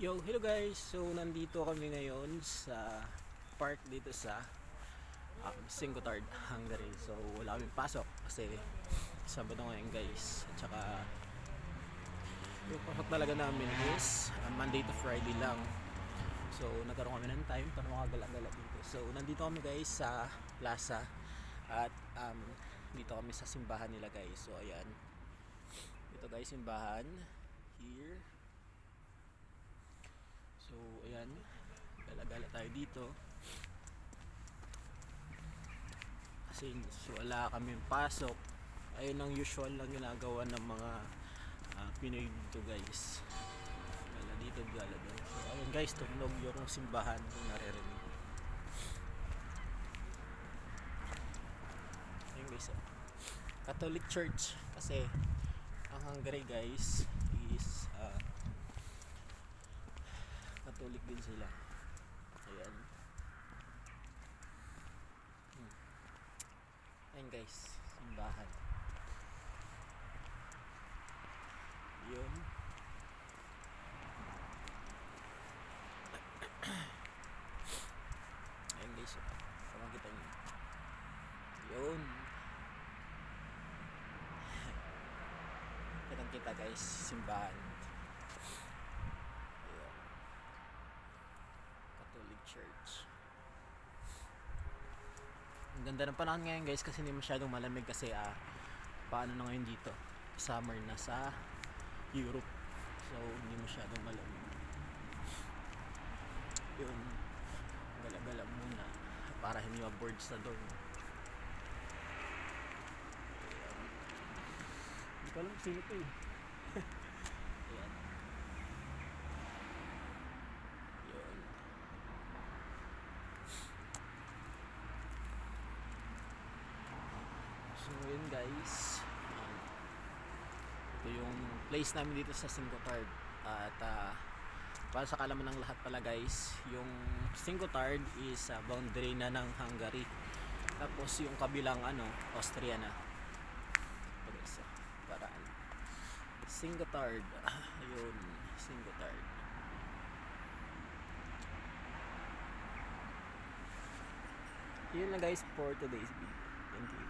Yo, hello guys. So nandito kami ngayon sa park dito sa Singotard, Hungary. So wala kaming pasok kasi Sabado ngayon guys. At saka yung pasok talaga namin is Monday to Friday lang. So nagkaroon kami ng time para makagala-gala dito. So nandito kami guys sa plaza at dito kami sa simbahan nila guys. So ayan. Ito guys simbahan here. So ayan, gala-gala tayo dito kasi wala kaming pasok. Ayun ang usual lang ginagawa ng mga Pinoy dito guys, gala dito, gala doon. So ayun guys, tunog yung simbahan kung naririnig. Ayun guys, Catholic Church kasi ang Hungary guys is Catholic din sila. Ayan. Ayan guys, simbahan. Yun. Ayan guys, kung makita nyo. Yun. Kitang kita guys, simbahan. Ayan. Catholic Church. Ang ganda ng panahon ngayon guys kasi hindi masyadong malamig kasi paano na ngayon dito, summer na sa Europe, so hindi masyadong malamig. Yun, gala-gala muna para hindi ma-board sa dorm. Hindi ko alam sino to eh. Ayan. Yun. So yun guys, ito yung place namin dito sa Singotard. At para sa kalaman ng lahat pala guys, yung Singotard is boundary na ng Hungary, tapos yung kabilang Austria na. Ito guys, paraan Singotard. Ayun, Singotard. Yun na guys for today's video. Thank you.